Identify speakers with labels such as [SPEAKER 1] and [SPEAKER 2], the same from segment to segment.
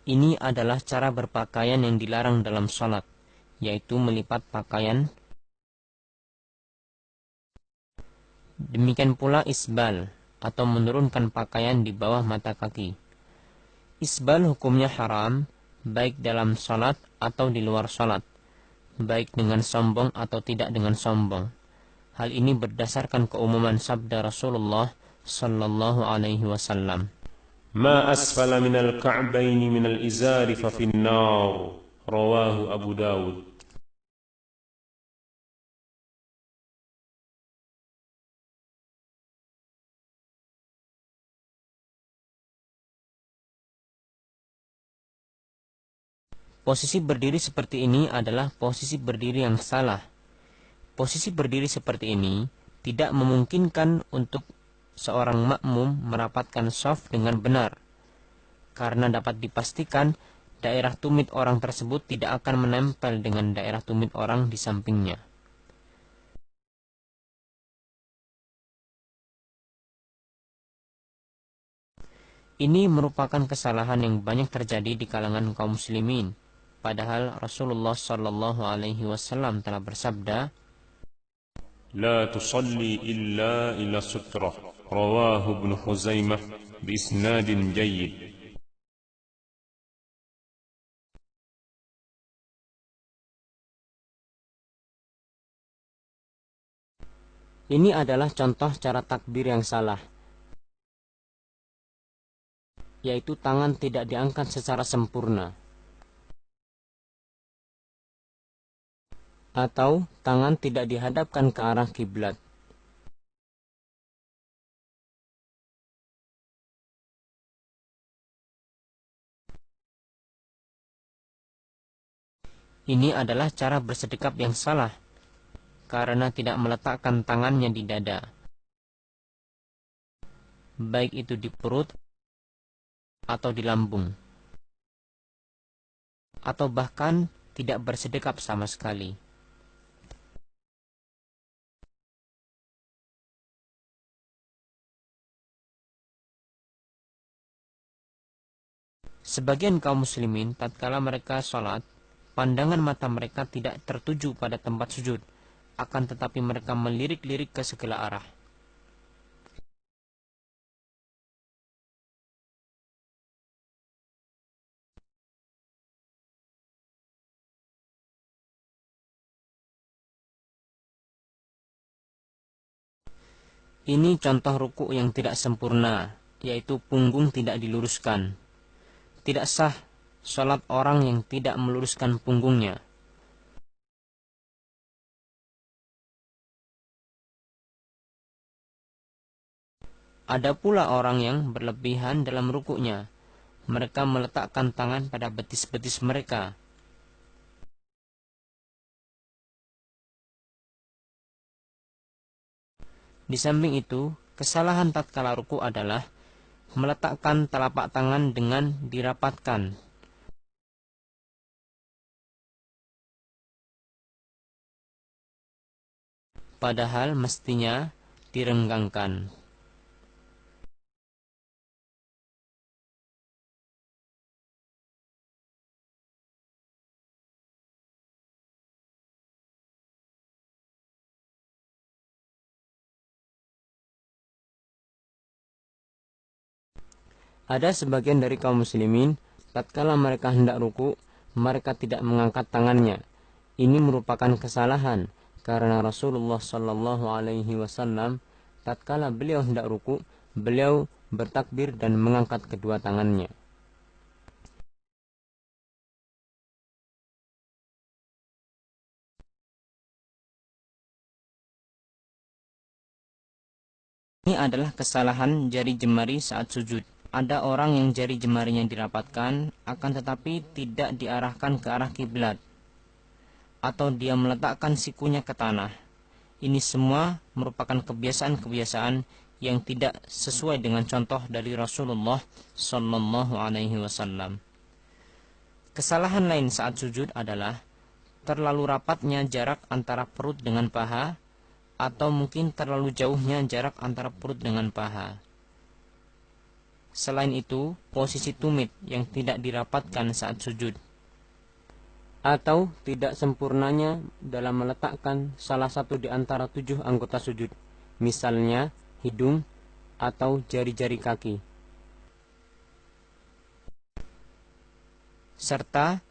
[SPEAKER 1] Ini adalah cara berpakaian yang dilarang dalam salat, yaitu melipat pakaian. Demikian pula isbal, atau menurunkan pakaian di bawah mata kaki. Isbal hukumnya haram, baik dalam salat atau di luar salat, baik dengan sombong atau tidak dengan sombong. Hal ini berdasarkan keumuman sabda Rasulullah sallallahu alaihi wasallam.
[SPEAKER 2] ما أسفل من الكعبين من الإزار ففي النار رواه أبو داود.
[SPEAKER 1] Posisi berdiri seperti ini adalah posisi berdiri yang salah. Posisi berdiri seperti ini tidak memungkinkan untuk seorang makmum merapatkan shaf dengan benar, karena dapat dipastikan daerah tumit orang tersebut tidak akan menempel dengan daerah tumit orang di sampingnya. Ini merupakan kesalahan yang banyak terjadi di kalangan kaum muslimin. Padahal Rasulullah sallallahu alaihi wasallam telah bersabda,
[SPEAKER 2] لا تصلي إلا إلى سترة رواه ابن خزيمة بإسناد جيد.
[SPEAKER 1] ini adalah contoh cara takbir yang salah, yaitu tangan tidak diangkat secara sempurna, atau tangan tidak dihadapkan ke arah kiblat. Ini adalah cara bersedekap yang salah, karena tidak meletakkan tangannya di dada, baik itu di perut atau di lambung, atau bahkan tidak bersedekap sama sekali. Sebagian kaum muslimin tatkala mereka sholat, pandangan mata mereka tidak tertuju pada tempat sujud, akan tetapi mereka melirik-lirik ke segala arah. Ini contoh ruku yang tidak sempurna, yaitu punggung tidak diluruskan. Tidak sah sholat orang yang tidak meluruskan punggungnya. Ada pula orang yang berlebihan dalam rukuknya. Mereka meletakkan tangan pada betis-betis mereka. Di samping itu, kesalahan tatkala ruku adalah meletakkan telapak tangan dengan dirapatkan. Padahal mestinya direnggangkan. Ada sebagian dari kaum muslimin, tatkala mereka hendak ruku, mereka tidak mengangkat tangannya. Ini merupakan kesalahan, karena Rasulullah sallallahu alaihi wasallam tatkala beliau hendak ruku, beliau bertakbir dan mengangkat kedua tangannya. Ini adalah kesalahan jari jemari saat sujud. Ada orang yang jari jemarinya dirapatkan, akan tetapi tidak diarahkan ke arah kiblat, atau dia meletakkan sikunya ke tanah. Ini semua merupakan kebiasaan-kebiasaan yang tidak sesuai dengan contoh dari Rasulullah sallallahu alaihi wasallam. Kesalahan lain saat sujud adalah terlalu rapatnya jarak antara perut dengan paha, atau mungkin terlalu jauhnya jarak antara perut dengan paha. Selain itu, posisi tumit yang tidak dirapatkan saat sujud, atau tidak sempurnanya dalam meletakkan salah satu di antara 7 anggota sujud, misalnya hidung atau jari-jari kaki, serta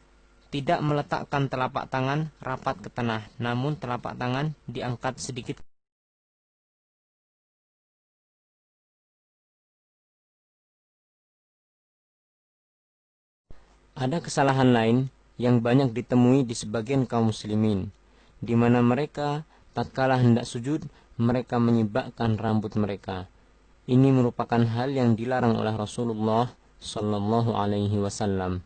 [SPEAKER 1] tidak meletakkan telapak tangan rapat ke tanah, namun telapak tangan diangkat sedikit. Ada kesalahan lain yang banyak ditemui di sebagian kaum muslimin, di mana mereka tatkala hendak sujud, mereka menyibakkan rambut mereka. Ini merupakan hal yang dilarang oleh Rasulullah Sallallahu Alaihi Wasallam.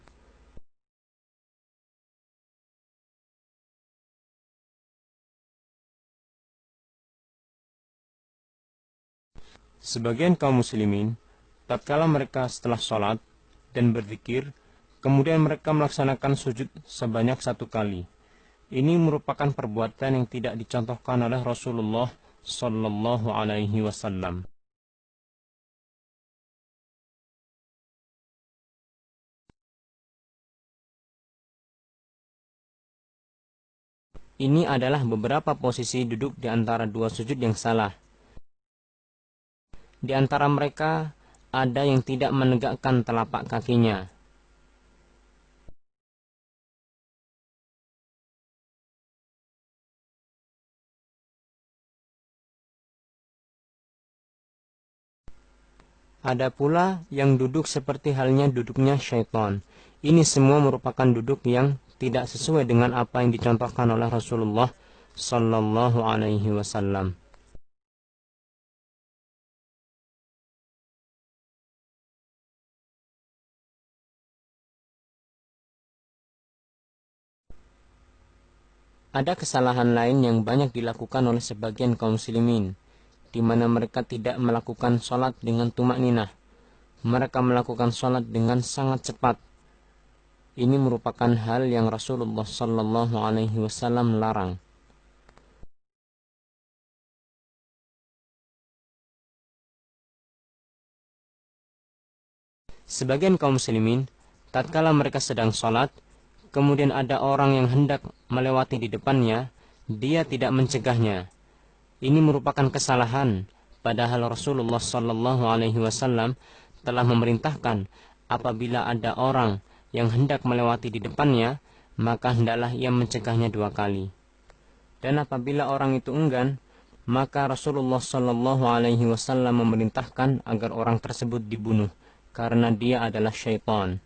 [SPEAKER 1] Sebagian kaum muslimin, tatkala mereka setelah sholat dan berzikir, kemudian mereka melaksanakan sujud sebanyak 1 kali. Ini merupakan perbuatan yang tidak dicontohkan oleh Rasulullah Sallallahu Alaihi Wasallam. Ini adalah beberapa posisi duduk di antara 2 sujud yang salah. Di antara mereka ada yang tidak menegakkan telapak kakinya. Ada pula yang duduk seperti halnya duduknya syaitan. Ini semua merupakan duduk yang tidak sesuai dengan apa yang dicontohkan oleh Rasulullah Sallallahu Alaihi Wasallam. Ada kesalahan lain yang banyak dilakukan oleh sebagian kaum muslimin, di mana mereka tidak melakukan sholat dengan tumakninah. Mereka melakukan sholat dengan sangat cepat. Ini merupakan hal yang Rasulullah Sallallahu Alaihi Wasallam larang. Sebagian kaum muslimin, tatkala mereka sedang sholat, kemudian ada orang yang hendak melewati di depannya, dia tidak mencegahnya. Ini merupakan kesalahan, padahal Rasulullah Sallallahu Alaihi Wasallam telah memerintahkan apabila ada orang yang hendak melewati di depannya, maka hendaklah ia mencegahnya 2 kali. Dan apabila orang itu enggan, maka Rasulullah Sallallahu Alaihi Wasallam memerintahkan agar orang tersebut dibunuh, karena dia adalah syaitan.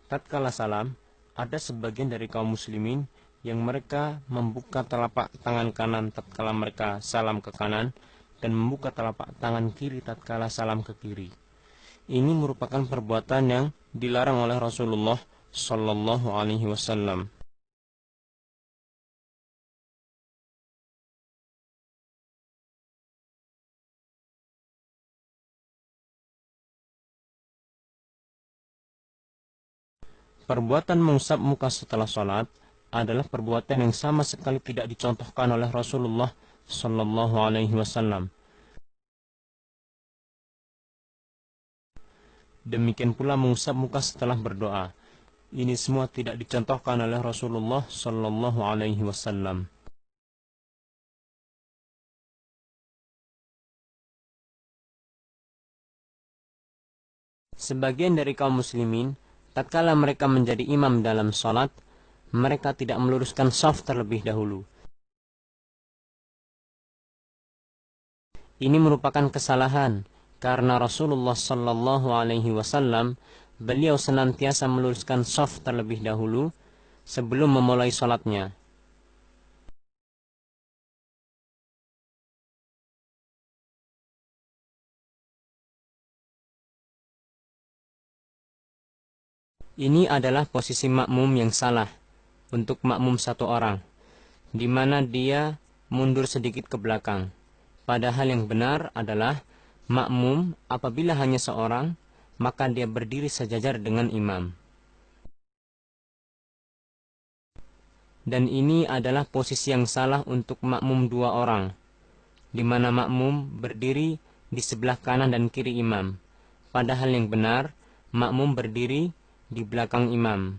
[SPEAKER 1] Tatkala salam, ada sebagian dari kaum muslimin yang mereka membuka telapak tangan kanan tatkala mereka salam ke kanan dan membuka telapak tangan kiri tatkala salam ke kiri. Ini merupakan perbuatan yang dilarang oleh Rasulullah Sallallahu Alaihi Wasallam. Perbuatan mengusap muka setelah sholat adalah perbuatan yang sama sekali tidak dicontohkan oleh Rasulullah Sallallahu Alaihi Wasallam. Demikian pula mengusap muka setelah berdoa. Ini semua tidak dicontohkan oleh Rasulullah Sallallahu Alaihi Wasallam. Sebagian dari kaum muslimin, tatkala mereka menjadi imam dalam sholat, mereka tidak meluruskan shaf terlebih dahulu. Ini merupakan kesalahan, karena Rasulullah Sallallahu Alaihi Wasallam beliau senantiasa meluruskan shaf terlebih dahulu sebelum memulai sholatnya. Ini adalah posisi makmum yang salah untuk makmum 1 orang, di mana dia mundur sedikit ke belakang. Padahal yang benar adalah makmum apabila hanya seorang, maka dia berdiri sejajar dengan imam. Dan ini adalah posisi yang salah untuk makmum 2 orang, di mana makmum berdiri di sebelah kanan dan kiri imam. Padahal yang benar, makmum berdiri di belakang imam.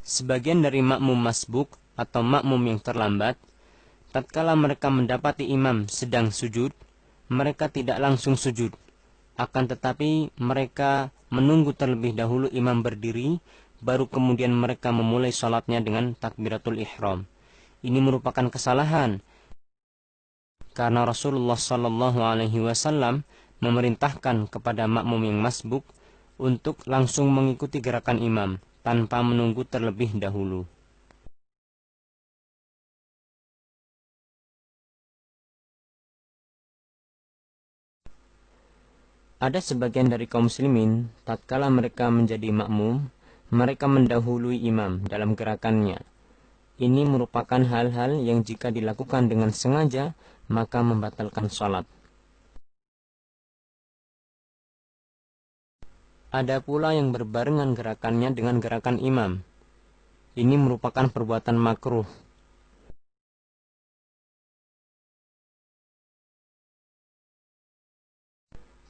[SPEAKER 1] Sebagian dari makmum masbuk atau makmum yang terlambat, tatkala mereka mendapati imam sedang sujud, mereka tidak langsung sujud. Akan tetapi mereka menunggu terlebih dahulu imam berdiri, baru kemudian mereka memulai salatnya dengan takbiratul ihram. Ini merupakan kesalahan, karena Rasulullah SAW memerintahkan kepada makmum yang masbuk untuk langsung mengikuti gerakan imam tanpa menunggu terlebih dahulu. Ada sebagian dari kaum muslimin, tatkala mereka menjadi makmum, mereka mendahului imam dalam gerakannya. Ini merupakan hal-hal yang jika dilakukan dengan sengaja, maka membatalkan salat. Ada pula yang berbarengan gerakannya dengan gerakan imam. Ini merupakan perbuatan makruh.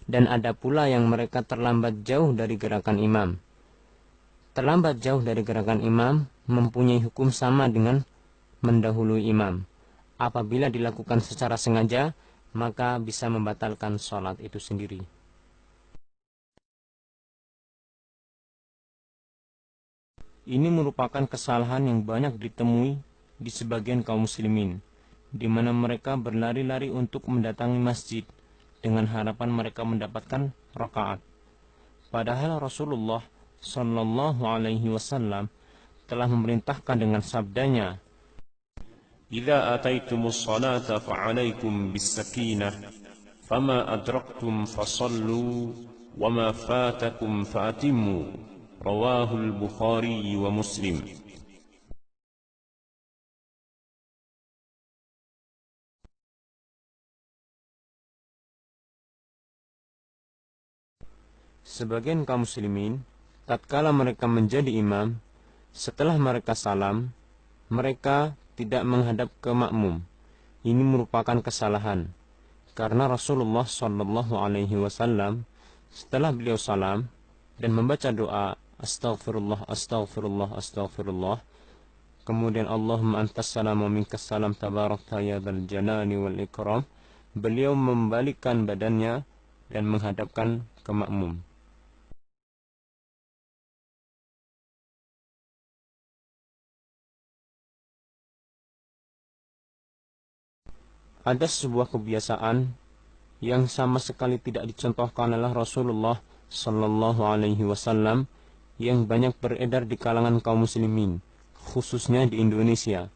[SPEAKER 1] Dan ada pula yang mereka terlambat jauh dari gerakan imam. Terlambat jauh dari gerakan imam mempunyai hukum sama dengan mendahului imam. Apabila dilakukan secara sengaja, maka bisa membatalkan sholat itu sendiri. Ini merupakan kesalahan yang banyak ditemui di sebagian kaum muslimin, di mana mereka berlari-lari untuk mendatangi masjid dengan harapan mereka mendapatkan rakaat. Padahal Rasulullah Sallallahu Alaihi Wasallam telah memerintahkan dengan sabdanya,
[SPEAKER 2] إذا أتيتم الصلاة فعليكم بالسكينة فما أدركتم فصلوا وما فاتكم فأتموا رواه البخاري ومسلم.
[SPEAKER 1] sebagian kaum muslimin, tatkala mereka menjadi imam, setelah mereka salam, mereka tidak menghadap ke makmum. Ini merupakan kesalahan, karena Rasulullah Shallallahu Alaihi Wasallam setelah beliau salam dan membaca doa Astaghfirullah, Astaghfirullah, Astaghfirullah, kemudian Allahumma antas salam wa minkas salam tabarakta ya dzal jalali wal ikram, beliau membalikkan badannya dan menghadapkan ke makmum. Ada sebuah kebiasaan yang sama sekali tidak dicontohkan oleh Rasulullah Sallallahu Alaihi Wasallam yang banyak beredar di kalangan kaum muslimin, khususnya di Indonesia,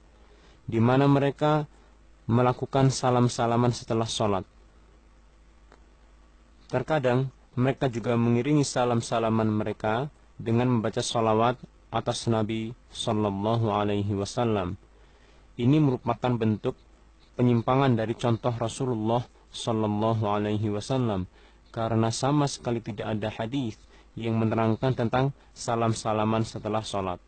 [SPEAKER 1] di mana mereka melakukan salam-salaman setelah sholat. Terkadang mereka juga mengiringi salam-salaman mereka dengan membaca sholawat atas Nabi Sallallahu Alaihi Wasallam. Ini merupakan bentuk penyimpangan dari contoh Rasulullah Sallallahu Alaihi Wasallam, karena sama sekali tidak ada hadis yang menerangkan tentang salam-salaman setelah sholat.